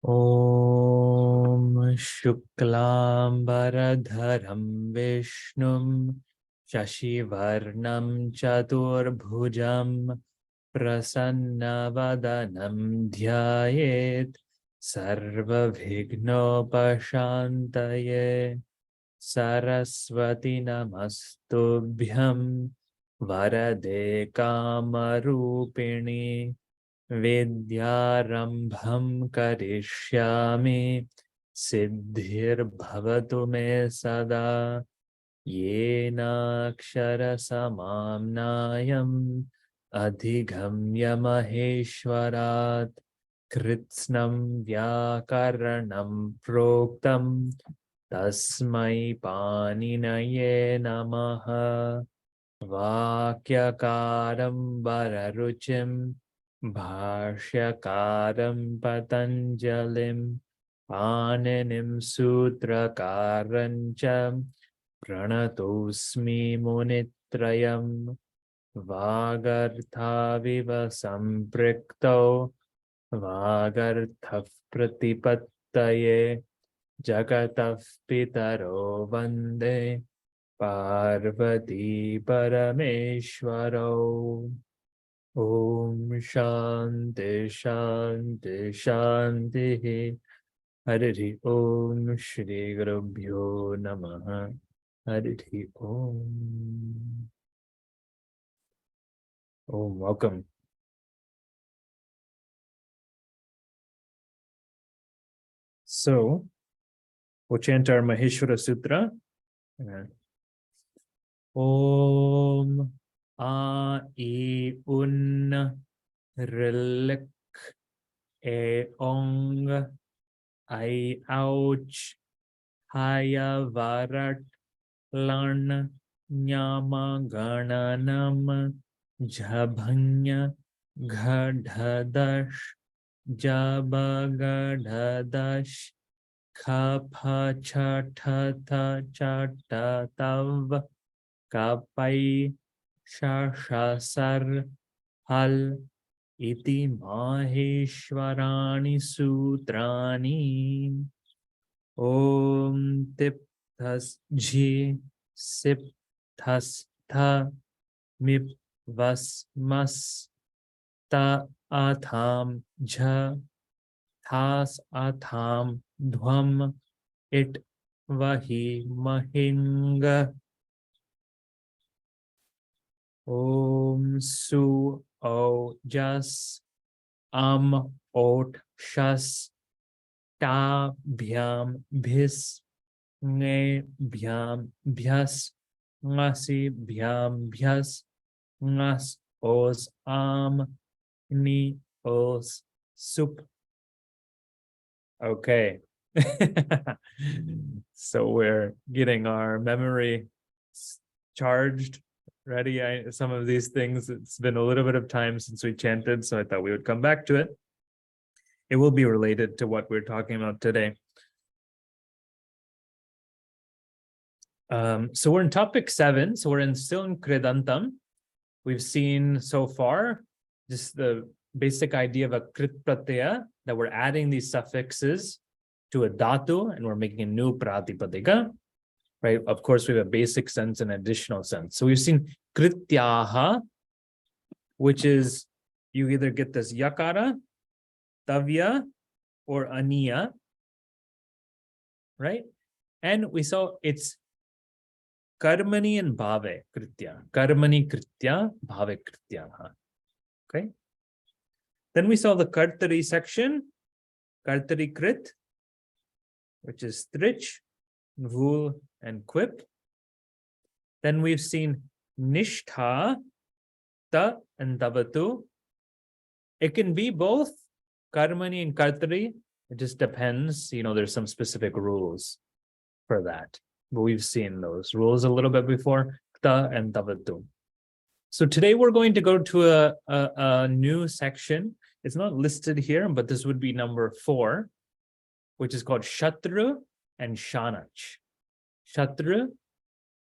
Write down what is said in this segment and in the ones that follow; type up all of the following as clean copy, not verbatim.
Om Shuklam Baradharam Vishnum Shashivarnam Chaturbhujam Prasannavadanam Dhyayet Sarva Vignopashantaye Saraswati Namastubhyam Varade Kamarupini Vidyarambham karishyami siddhir-bhavatu me sada yena akshara samamnayam adhigamya maheshwarat kritsnam vyakaranam proktam tasmai paninaye namaha vakyakaram vararuchim Bhāṣyakāram Patanjalim Pāninim Sutrakarancha Pranatosmi Munitrayam Vāgarthaviva Samprikto Vāgarthav Pratipattaye Jagatav Pitaro Vande Parvati Parameshwaro Om Shanti Shanti Shanti Hari Om Shri Gurubhyo Namaha Hari Om. Om, welcome. So, we'll chant our Maheshwara Sutra. Om A-I-Un Rilik E-Ong I-Ouch Haya-Varat Lan Nyama-Gananam Jabhanya Ghadadash Jabagadadash Kapha-Chatata-Chatatav Kapai Shashasar Hal Iti Maheshwarani Sutrani Om Tipthas Ji Sipthas Tha Mip Vasmas Ta Atham Jha Thas Atham Dhvam It Vahi Mahinga Om Su O Jas Ot Shas Ta Bhyam Bhis Nge Bhyam Bhyas Ngasi Bhyam Bhyas Ngas Os Ni Os Sup. Okay. So we're getting our memory charged. Ready? Some of these things, it's been a little bit of time since we chanted, so I thought we would come back to it. It will be related to what we're talking about today. So we're in topic 7, so we're still in Kṛdantam. We've seen so far just the basic idea of a Krit Pratyaya, that we're adding these suffixes to a dhatu and we're making a new Pratipadika. Right? Of course, we have a basic sense and additional sense. So we've seen Krityaha, which is you either get this yakara, tavya, or aniya, right? And we saw it's karmani and bhave kritya. Karmani kritya, bhave krityaha. Okay? Then we saw the kartari section, kartari krit, which is strich, vul, and quip. Then we've seen nishtha, ta, and davatu. It can be both karmani and kartari. It just depends. There's some specific rules for that. But we've seen those rules a little bit before, ta and davatu. So today we're going to go to a new section. It's not listed here, but this would be number 4, which is called Śatṛ and Śānac. Śatṛ,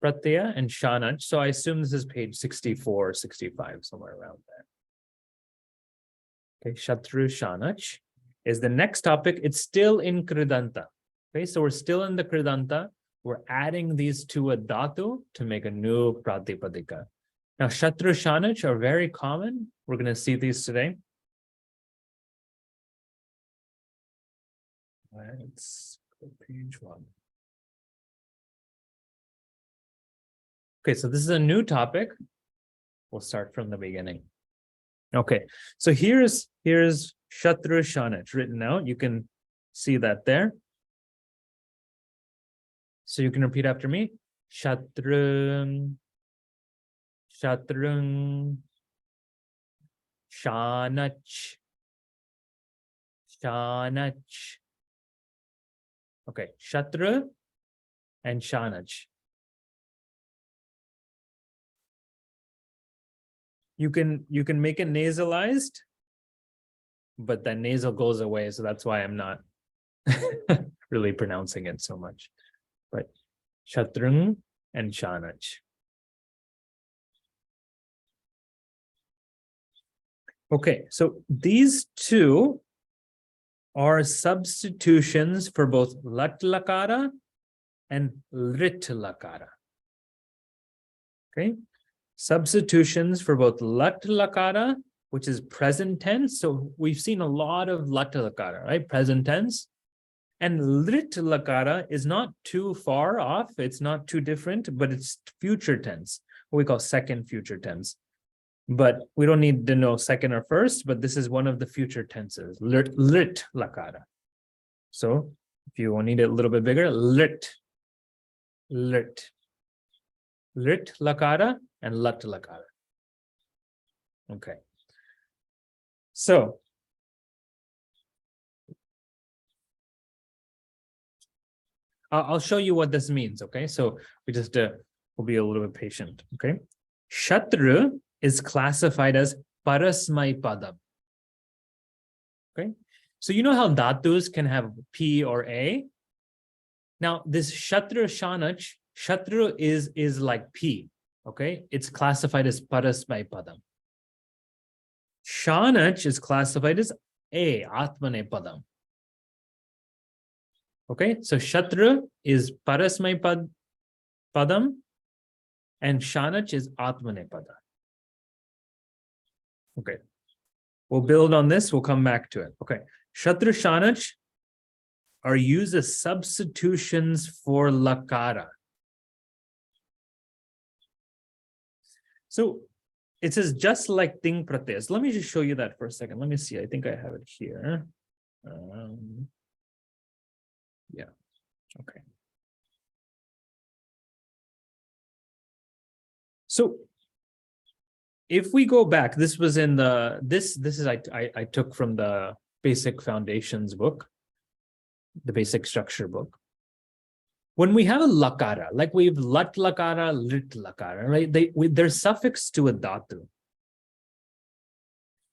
Pratyaya, and Śānac. So I assume this is page 64, 65, somewhere around there. Okay, Śatṛ, Śānac. is the next topic. It's still in Kṛdanta. Okay, so we're still in the Kṛdanta. We're adding these to a dhatu to make a new pratipadika. Now, Śatṛ Śānac are very common. We're going to see these today. Let's go page 1. Okay, so this is a new topic. We'll start from the beginning. Okay, so here's Śatṛ Śānac written out. You can see that there. So you can repeat after me. Śatṛ Śānac, Śānac. Okay, Śatṛ and Śānac. You can make it nasalized, but that nasal goes away, so that's why I'm not really pronouncing it so much. But Śatṛ and Śānac. Okay, so these two are substitutions for both lat lakara and lit lakara. Okay, substitutions for both lat lakara, which is present tense. So we've seen a lot of lat lakara, right? Present tense. And lit lakara is not too far off. It's not too different, but it's future tense, what we call second future tense. But we don't need to know second or first, but this is one of the future tenses, lit lakara. So if you need it a little bit bigger, lit lakara and lat lakara. Okay. So I'll show you what this means. Okay. So we just will be a little bit patient. Okay. Śatṛ is classified as parasmai padam. Okay. So you know how dhatus can have P or A? Now this Śatṛ Śānac, Śatṛ is like P. Okay. It's classified as parasmai padam. Śānac is classified as A, atmane padam. Okay, so Śatṛ is parasmai padam and Śānac is atmane padam. Okay, we'll build on this. We'll come back to it. Okay, Śatṛ Śānac are used as substitutions for lakara. So it says just like ting pratyas. Let me just show you that for a second. Let me see. I think I have it here. Yeah. Okay. So if we go back, this was in the this is I took from the basic foundations book, the basic structure book. When we have a lakara, like we've lat lakara, lit lakara, right? They're suffixed to a dhatu.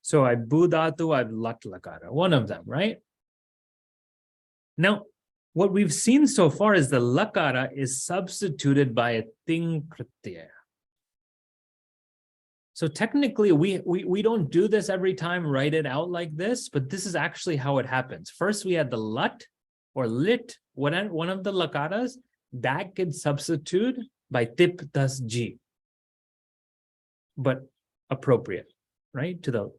So I bu dhatu, I've lat lakara, one of them, right? Now, what we've seen so far is the lakara is substituted by a ting pratyaya. So technically, we don't do this every time, write it out like this, but this is actually how it happens. First, we had the lat or lit, one of the lakaras, that gets substituted by tip das ji, but appropriate, right, to the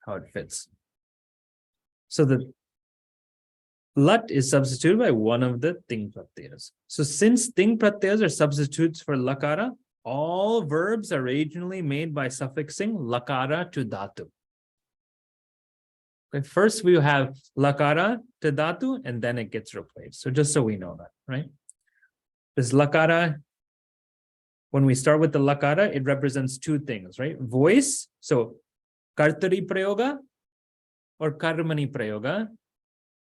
how it fits. So the lat is substituted by one of the ting pratyas. So since ting pratyas are substitutes for lakara, all verbs are originally made by suffixing lakara to dhatu. Okay, first we have lakara to dhatu and then it gets replaced. So just so we know that, right? This lakara, when we start with the lakara, it represents two things, right? Voice, so kartari prayoga or karmani prayoga.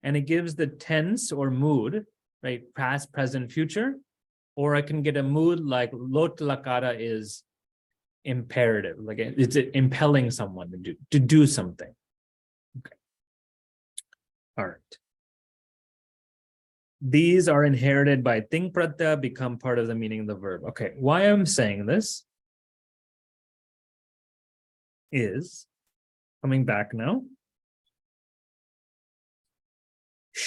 And it gives the tense or mood, right? Past, present, future. Or I can get a mood like lot lakara is imperative, like it's impelling someone to do something. Okay. All right. These are inherited by ting pratyaya, become part of the meaning of the verb. Okay, why I'm saying this is, coming back now,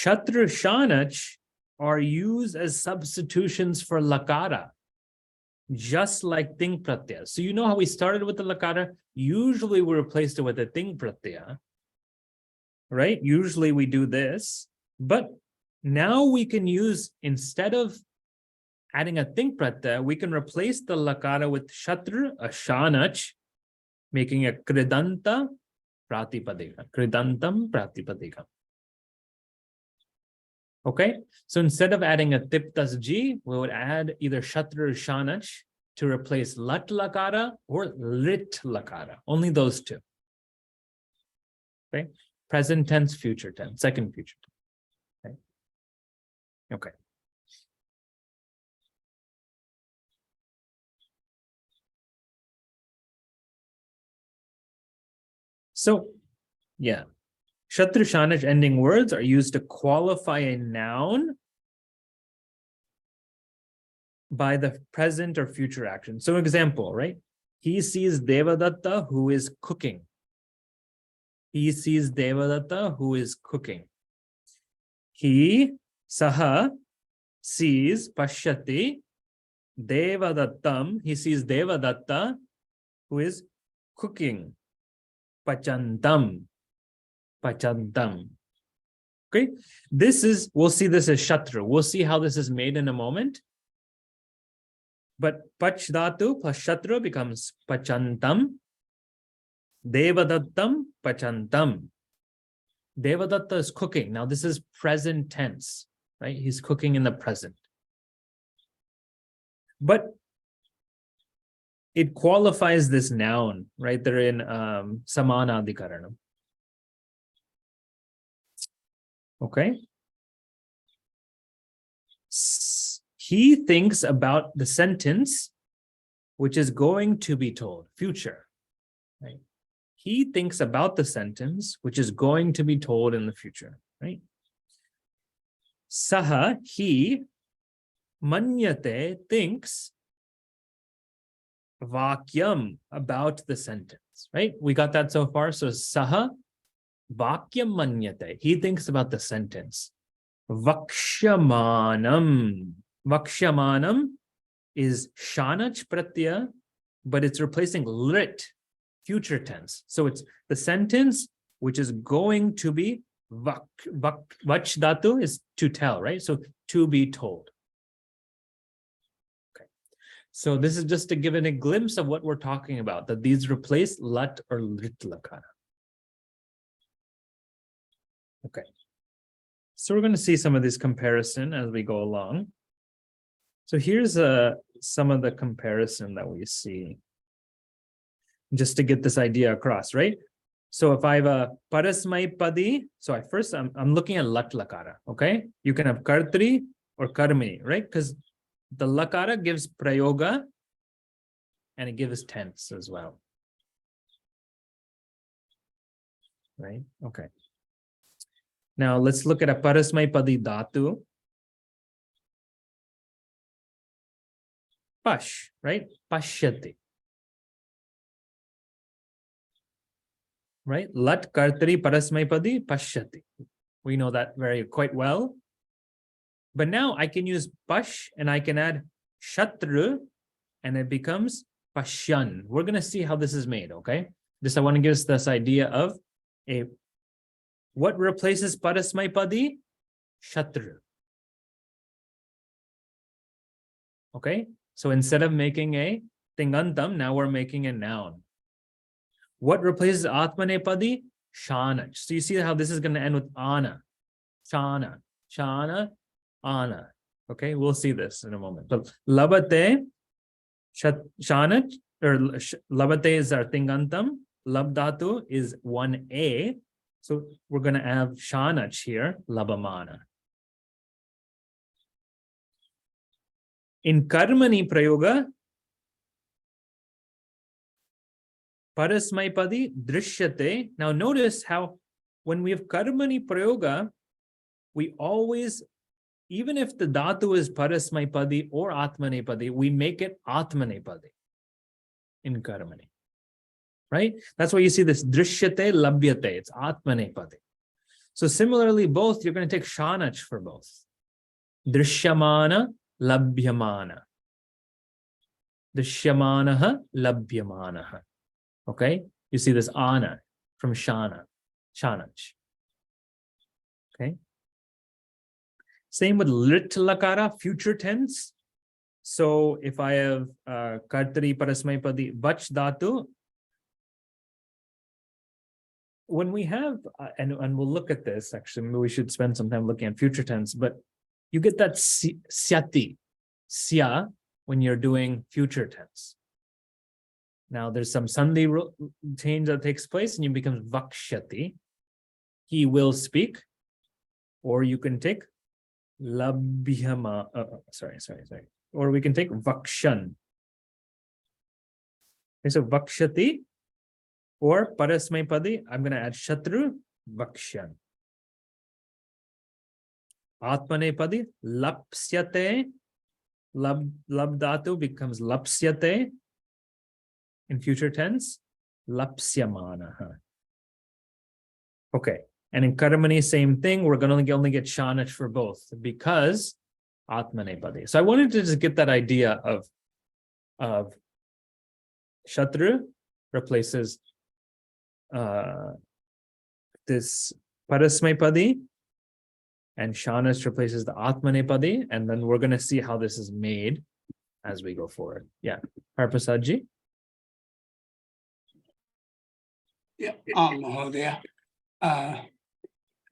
Śatṛ Śānac are used as substitutions for lakara, just like ting pratyaya. So you know how we started with the lakara? Usually we replaced it with a ting pratyaya, right? Usually we do this, but now we can use, instead of adding a ting pratyaya, we can replace the lakara with śatṛ, a śānac, making a Kṛdanta pratipadika, Kṛdantam pratipadika. Okay, so instead of adding a tiptas G, we would add either śatṛ or śānac to replace lat lakara or lit lakara. Only those two. Okay, present tense, future tense, second future tense. Okay. Okay. So, yeah. Śatṛ Śānac ending words are used to qualify a noun by the present or future action. So example, right? He sees Devadatta who is cooking. He sees Devadatta who is cooking. He, saha, sees, pashyati, Devadattam, he sees Devadatta who is cooking. Pachantam. Pachantam. Okay, this is, we'll see this as śatṛ. We'll see how this is made in a moment. But pach dhatu plus śatṛ becomes pachantam. Devadattam pachantam. Devadatta is cooking. Now this is present tense, right? He's cooking in the present. But it qualifies this noun, right? They're in samana adhikaranam. Okay. He thinks about the sentence which is going to be told, future. Right? He thinks about the sentence which is going to be told in the future. Right? Saha, he, manyate, thinks, vakyam, about the sentence. Right? We got that so far. So saha, vakyam manyate, he thinks about the sentence. Vakshamanam. Vakshamanam is śānac pratyaya, but it's replacing lit, future tense. So it's the sentence which is going to be vach dhatu is to tell, right? So to be told. Okay. So this is just to give it a glimpse of what we're talking about, that these replace lat or lit lakara. Okay. So we're going to see some of this comparison as we go along. So here's some of the comparison that we see, just to get this idea across, right? So if I have a parasmaipadi, so I'm looking at lat lakara, okay? You can have kartri or karmini, right? Because the lakara gives prayoga and it gives tense as well. Right? Okay. Now let's look at a parasmaipadi dhatu. Pash, right? Pashyati. Right? Lat kartari parasmaipadi pashyati. We know that quite well. But now I can use pash and I can add śatṛ and it becomes pashyan. We're going to see how this is made, okay? I want to give us this idea of what replaces parasmaipadi? Śatṛ. Okay? So instead of making a tingantam, now we're making a noun. What replaces atmanepadi? Śānac. So you see how this is going to end with ana. Shana. Shana. Ana. Okay, we'll see this in a moment. But labate, śānac, or labate is our tingantam. Labdhatu is 1a. So we're going to have śānac here, labamana. In karmani prayoga, parasmaipadi drishyate. Now notice how when we have karmani prayoga, we always, even if the dhatu is parasmaipadi or atmanepadi, we make it atmanepadi in karmani. Right? That's why you see this drishyate labhyate. It's atmanepadi. So similarly, both, you're going to take Śānac for both. Drishyamana, labhyamana. Drishyamanaha, labhyamanaha. Okay? You see this ana from Śānac. Okay? Same with lit lakara, future tense. So if I have kartari parasmaipadi vach dhatu, when we have, and we'll look at this, actually, maybe we should spend some time looking at future tense, but you get that syati, sya, when you're doing future tense. Now there's some sandhi change that takes place and you become vakshyati. He will speak, or you can take labhyama, sorry. Or we can take vakshan. Okay, so vakshati, or parasmaipadi, I'm going to add shatru, vakshan. Atmanepadi, lapsyate, labdhatu becomes lapsyate. In future tense, lapsyamana. Okay, and in karmani, same thing. We're going to only get Śānac for both because atmanepadi. So I wanted to just get that idea of shatru replaces this parasmaipadi, and Śānac replaces the atmanepadi, and then we're going to see how this is made as we go forward. Yeah, Harprasadji. Yeah, Mahodaya.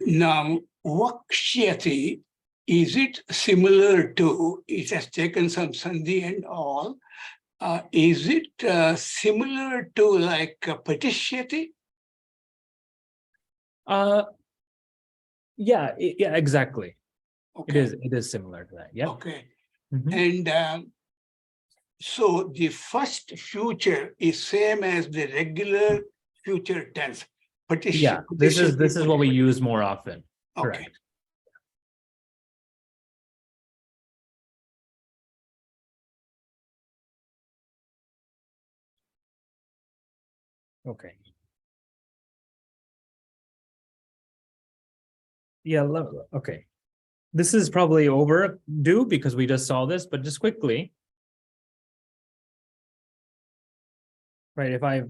Now, vakshyati, is it similar to, it has taken some sandhi and all, is it similar to like patishyati? Yeah, exactly. Okay. It is similar to that. Yeah. Okay. Mm-hmm. And so the first future is same as the regular future tense. Yeah, this is what we use more often. Okay. Correct. Okay. Yeah, okay. This is probably overdue because we just saw this, but just quickly. Right, if I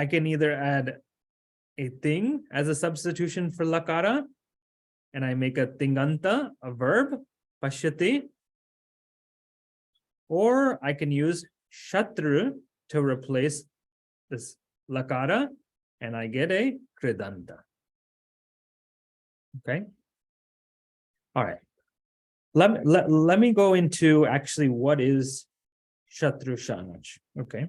can either add a thing as a substitution for lakara, and I make a tinganta, a verb, pashyati, or I can use shatru to replace this lakara, and I get a kṛdanta. Okay. All right. Let me go into actually what is Śatṛ Śānac. Okay.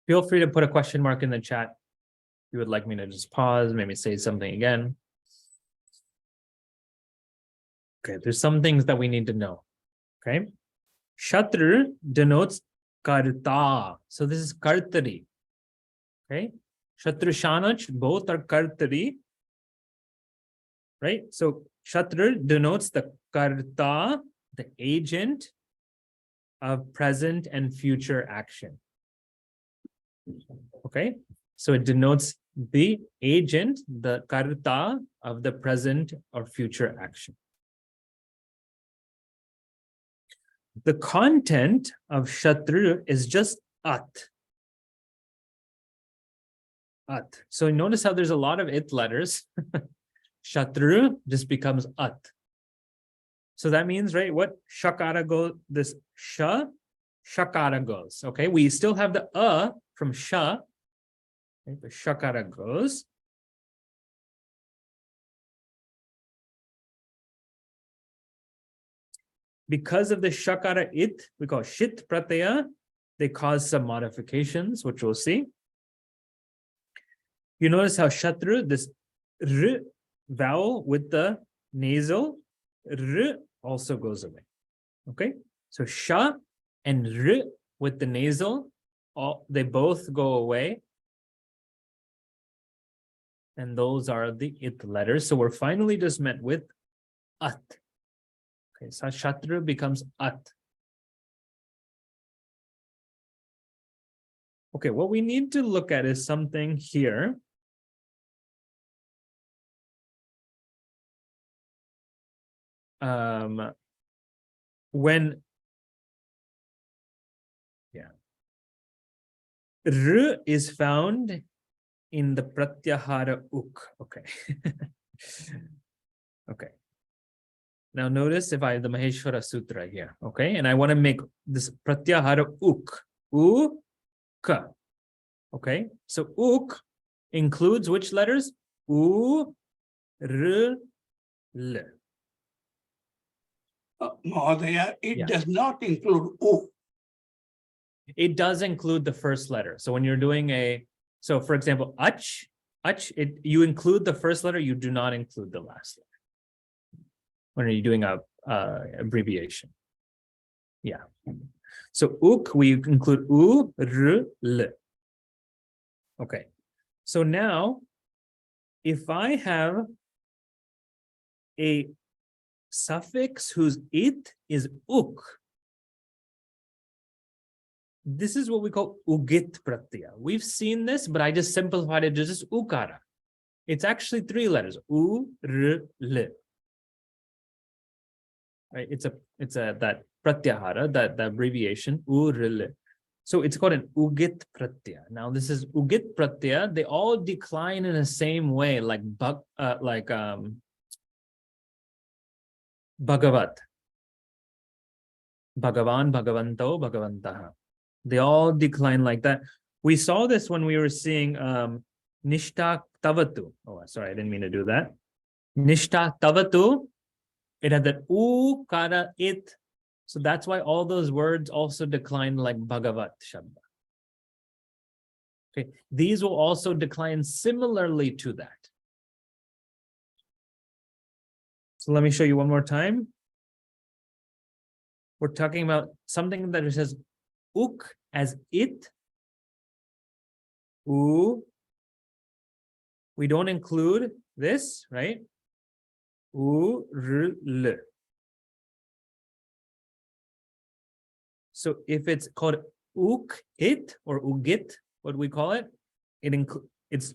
Feel free to put a question mark in the chat. If you would like me to just pause, maybe say something again. Okay, there's some things that we need to know. Okay. Śatṛ denotes karta. So this is kartari. Okay. Śatṛ Śānac, both are kartari. Right? So Śatṛ denotes the karta, the agent of present and future action. Okay, so it denotes the agent, the karta of the present or future action. The content of Śatṛ is just at. At. So notice how there's a lot of it letters. Śatṛ just becomes at. So that means, right, what shakara goes, this shakara goes. Okay, we still have the from sha, right? The shakara goes. Because of the shakara it, we call shit pratyaya, they cause some modifications, which we'll see. You notice how Śatṛ, this r vowel with the nasal, r also goes away. Okay, so sha and r with the nasal, they both go away. And those are the it letters. So we're finally just met with at. Okay, so Śatṛ becomes at. Okay, what we need to look at is something here. When R is found in the pratyahara uk. Okay. Okay. Now notice if I have the Maheshwara Sutra here, okay, and I want to make this pratyahara uk, u-ka. Okay, so uk includes which letters? U, r, l. Mahadaya, it Yeah. does not include U. It does include the first letter. So when you're doing so for example, ach, you include the first letter, you do not include the last letter when you're doing a abbreviation. Yeah. So uk, we include u, r, l. Okay. So now, if I have a suffix whose it is uk, this is what we call ugit pratyaya. We've seen this, but I just simplified it to just ukara. It's actually 3 letters. U, r, l. Right? It's that pratyahara, that abbreviation, u, r, l. So it's called an ugit pratyaya. Now this is ugit pratyaya. They all decline in the same way, like bhagavat, bhagavan, bhagavanto, bhagavantaha. They all decline like that. We saw this when we were seeing nishta tavatu. Oh, sorry, I didn't mean to do that. Nishta tavatu. It had that u, kara, it. So that's why all those words also decline like bhagavat shabda. Okay, these will also decline similarly to that. So let me show you one more time. We're talking about something that says uk as it. U. We don't include this, right? U, r, l. So if it's called uk, it, or ugit, what we call it, it's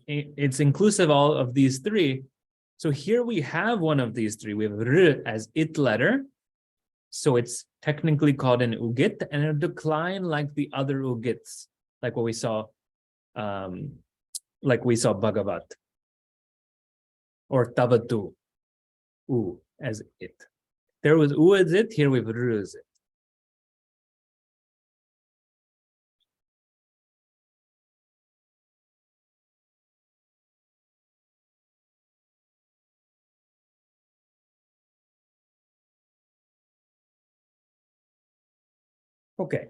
inclusive all of these 3. So here we have one of these 3. We have r as it letter. So it's technically called an ugit, and it'll decline like the other ugits, like what we saw, bhagavat or tavatu, u as it. There was u as it, here we have r as it. Okay,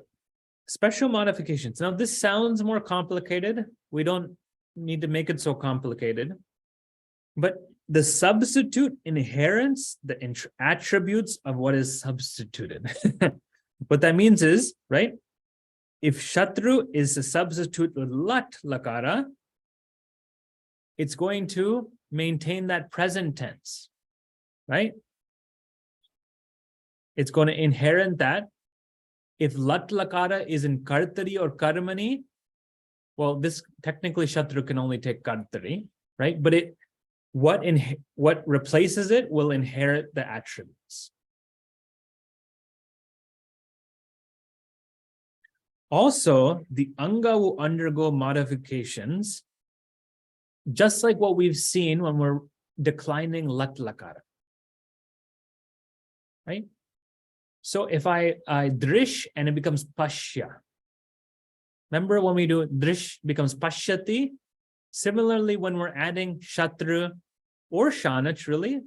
special modifications. Now this sounds more complicated. We don't need to make it so complicated. But the substitute inherits the attributes of what is substituted. What that means is, right? If Shatru is a substitute with lat lakara, it's going to maintain that present tense, right? It's going to inherit that. If lat lakara is in kartari or karmani, well, this technically Shatru can only take kartari, right? But what replaces it will inherit the attributes. Also, the anga will undergo modifications, just like what we've seen when we're declining lat lakara. Right? So if I drish and it becomes pashya. Remember when we do drish becomes pashyati? Similarly, when we're adding shatru or shānac, really,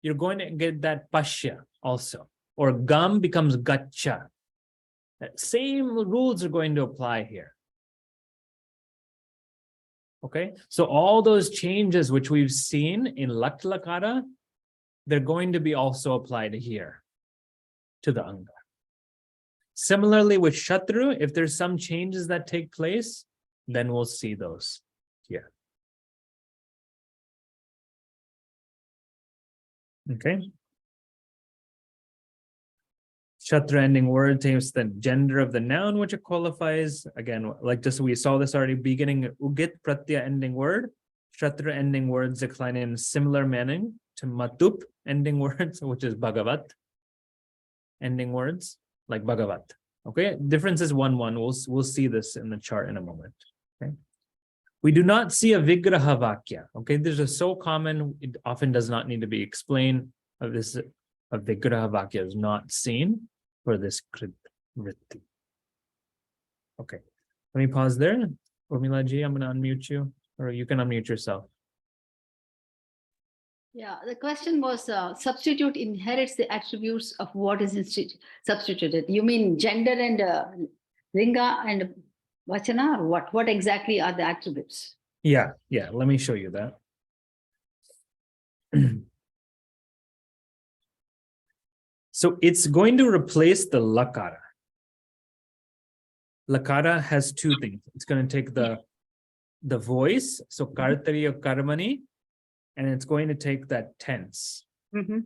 you're going to get that pashya also. Or gam becomes gacha. That same rules are going to apply here. Okay, so all those changes which we've seen in lat lakara, they're going to be also applied here to the anga. Similarly with shatru, if there's some changes that take place, then we'll see those here. Okay. Śatṛ ending word takes the gender of the noun which it qualifies. Again, like just we saw this already, beginning ugit pratyaya ending word. Śatṛ ending words decline in similar manner to matup ending words, which is bhagavat ending words, like bhagavat. Okay, difference is 1-1. We'll see this in the chart in a moment. Okay. We do not see a vigraha vakya. Okay, this is so common, it often does not need to be explained. This a vigraha vakya is not seen for this vritti. Okay, let me pause there. Urmila ji, I'm going to unmute you, or you can unmute yourself. Yeah, the question was substitute inherits the attributes of what is substituted. You mean gender and linga and vachana, or what? What exactly are the attributes? Yeah, let me show you that. So it's going to replace the lakara. Lakara has two things. It's going to take the voice, so kartari or karmani, and it's going to take that tense. So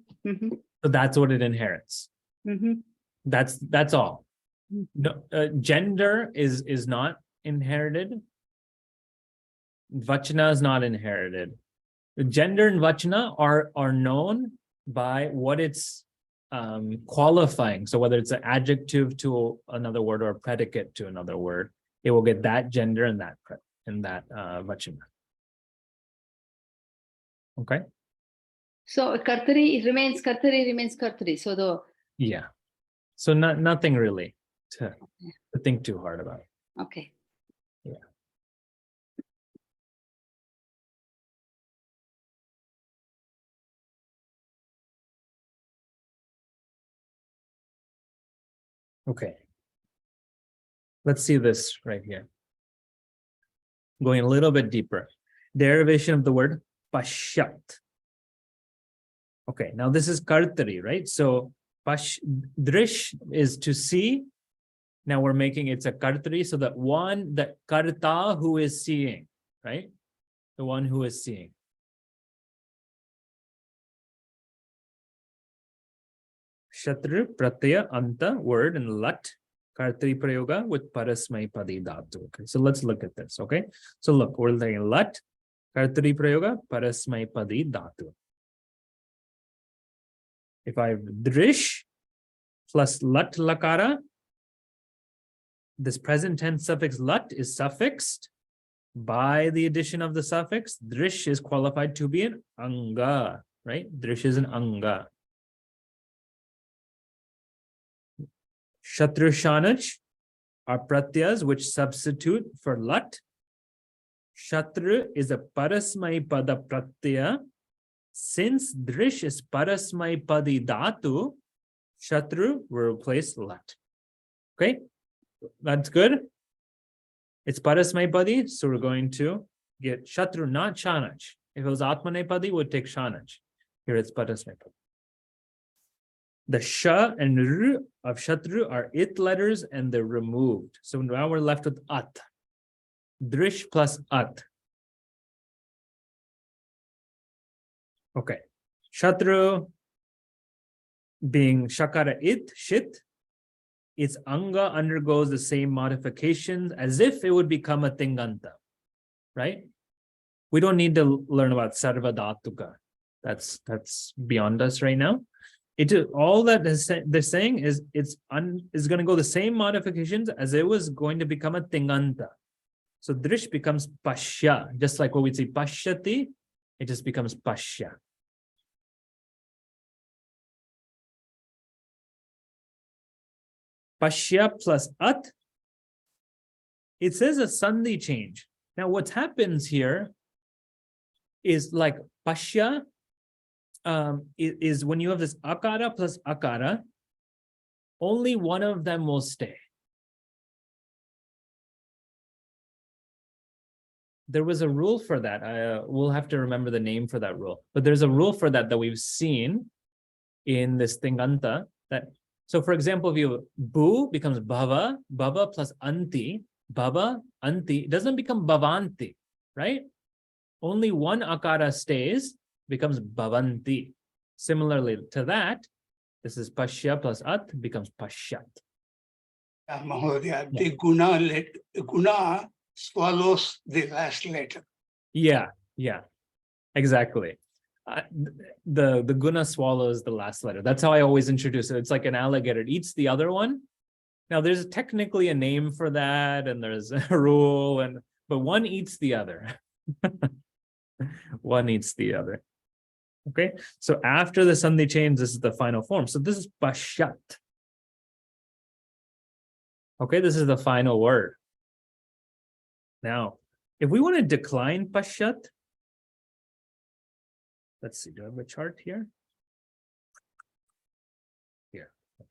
that's what it inherits. That's all. No, gender is not inherited. Vachana is not inherited. The gender and vachana are known by what it's qualifying. So whether it's an adjective to another word or a predicate to another word, it will get that gender and that vachana. Okay. So kartari remains kartari. So so nothing really to think too hard about. Okay. Yeah. Okay. Let's see this right here. Going a little bit deeper. Derivation of the word pashyat. Okay, now this is kartari, right? So drish is to see. Now we're making it's a kartari, so that karta who is seeing, right? The one who is seeing. Śatṛ pratyaya anta word and lat kartari prayoga with parasmai padi dhatu. Okay, so let's look at this. Okay, so look, we're saying lat kartari prayoga parasmai padi dhatu. If I have drish plus lat lakara, this present tense suffix lat is suffixed by the addition of the suffix. Drish is qualified to be an anga, right? Drish is an anga. Śatṛ Śānac are pratyas which substitute for lat. Śatṛ is a parasmai pada pratyaya. Since drish is parasmai padi dhatu, śatṛ will replace lat. Okay, that's good. It's parasmai padi, so we're going to get śatṛ, not Śānac. If it was atmanepadi, would take Śānac. Here it's parasmai padi. The sha and r of śatṛ are it letters and they're removed. So now we're left with at. Drish plus at. Okay. Śatṛ being shakara it, shit, its anga undergoes the same modifications as if it would become a tinganta, right? We don't need to learn about sarva dhatuka. That's beyond us right now. All that they're saying is is going to go the same modifications as it was going to become a tinganta. So drish becomes pashya, just like what we say pashyati, it just becomes pashya. Pashya plus at, it says a sandhi change. Now what happens here is like pashya is when you have this akara plus akara, only one of them will stay. There was a rule for that. We'll have to remember the name for that rule. But there's a rule for that we've seen in this tinganta. So for example, if you bu becomes bhava, bhava plus anti, bhava, anti, doesn't become bhavanti, right? Only one akara stays, becomes bhavanti. Similarly to that, This is pashya plus at becomes pashyat. Mahodaya, the guna swallows the last letter. Yeah, exactly. The guna swallows the last letter. That's how I always introduce it. It's like an alligator. It eats the other one. Now there's technically a name for that, and there's a rule, but one eats the other. One eats the other. Okay, so after the sandhi change, this is the final form. So this is pashyat. Okay, this is the final word. Now, if we want to decline pashyat, let's see, do I have a chart here? Here, okay.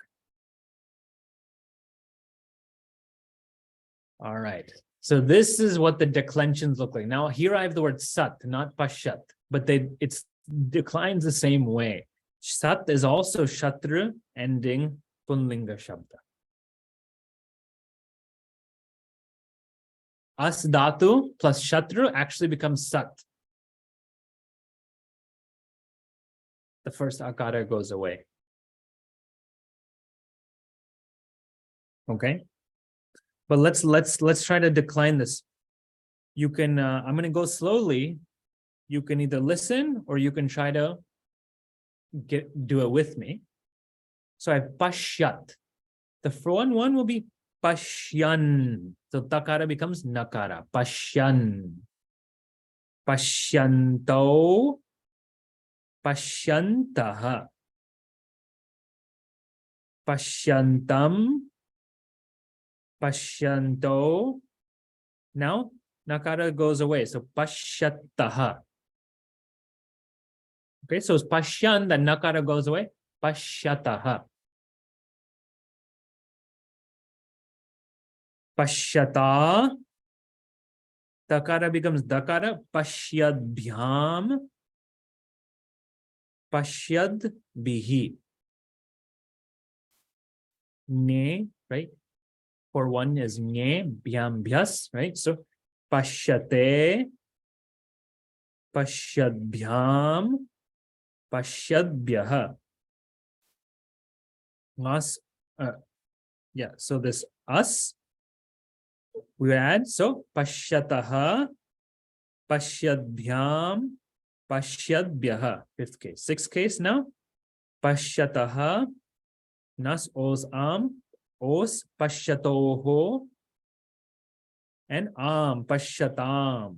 All right, so this is what the declensions look like. Now here I have the word sat, not pashyat, but it's declines the same way. Sat is also shatra ending punlinga shabda. As dhatu plus shatra actually becomes sat. The first akara goes away. Okay, but let's try to decline this. You can I'm going to go slowly. You can either listen or you can try to do it with me. So I have pashyat. The front one will be pashyan. So takara becomes nakara. Pashyan. Pashyanto. Pashyantaha. Pashyantam. Pashyanto. Now nakara goes away. So pashyataha. Okay, so it's pashyan, then nakara goes away. Pashyataha. Pashyata. Takara becomes dakara. Pashyadbhyam. Pashyadbihi. Ne, right? For one is ne, bhyam, bhyas, right? So pashyate. Pashyadbhyam. Pashyadbhyaha. Yeah, so this us we add, so pashyataha, pashyadbhyam, pashyadbhyaha. Fifth case. Sixth case now. Pashyataha, nas os pashyatoho, and pashyatam.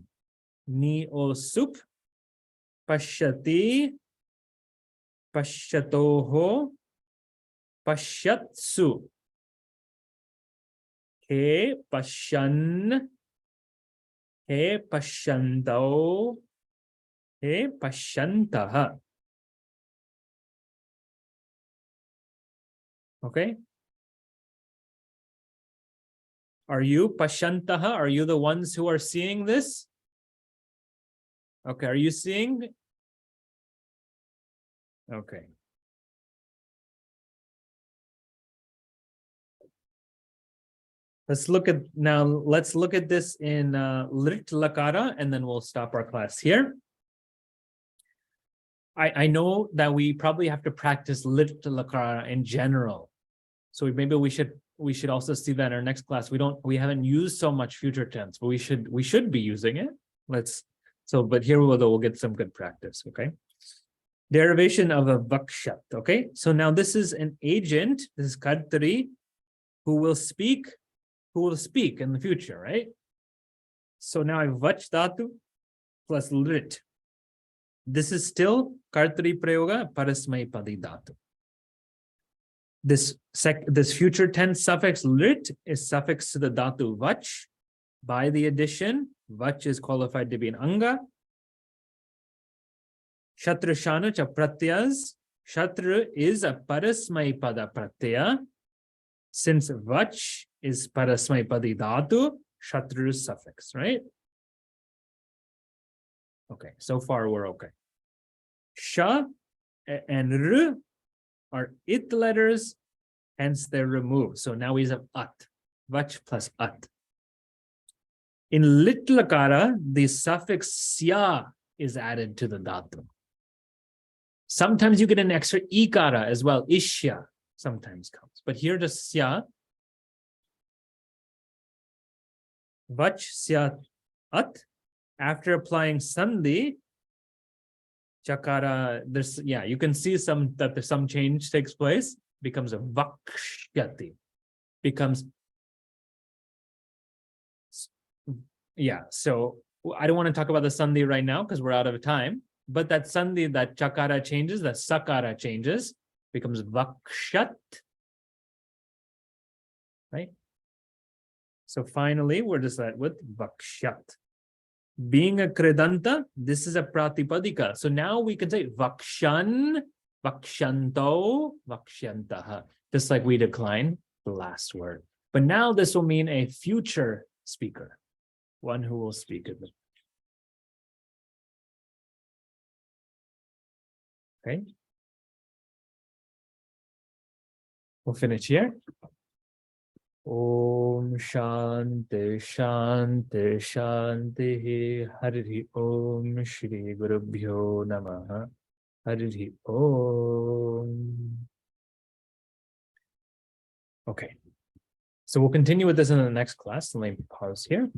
Ni os sup, pashyati, pashyatoho, pashyatsu. He pashyan, he pashyanto, he pashyantaha. Okay. Are you pashyantaha? Are you the ones who are seeing this? Okay, are you seeing? Okay. Let's look at this in lit lakara, and then we'll stop our class here. I know that we probably have to practice lit lakara in general. So maybe we should also see that in our next class. We haven't used so much future tense, but we should be using it. But here we'll get some good practice, okay? Derivation of a vakshat, okay? So now this is an agent, this is Kartari, who will speak in the future, right? So now I have vach dhatu plus lit. This is still Kartari prayoga parasmai padi dhatu. This future tense suffix lit is suffixed to the dhatu vach. By the addition, vach is qualified to be an anga. Śatṛ Śānac are pratyas. Śatṛ is a parasmai pada pratyaya. Since vach is parasmai padi dhatu, Śatṛ is suffix, right? Okay, so far we're okay. Sha and r are it letters, hence they're removed. So now we have at, vach plus at. In lit lakara, the suffix sya is added to the dhatu. Sometimes you get an extra ikara as well. Ishya sometimes comes. But here the sya, vach sya at, after applying sandhi, chakara, you can see that there's some change takes place, becomes a vakshyati, becomes, so I don't want to talk about the sandhi right now because we're out of time, but that sandhi, that chakara changes, that sakara changes, becomes vakshat, right? So finally, we're just left with vakshat. Being a kṛdanta, this is a pratipadika. So now we can say vakshan, vakshanto, vakshantaha, just like we decline the last word. But now this will mean a future speaker, one who will speak it. Okay. We'll finish here. Om Shanti Shanti Shanti Hari Om Shri Gurubhyo Namaha Hari Om. Okay, so we'll continue with this in the next class. Let me pause here.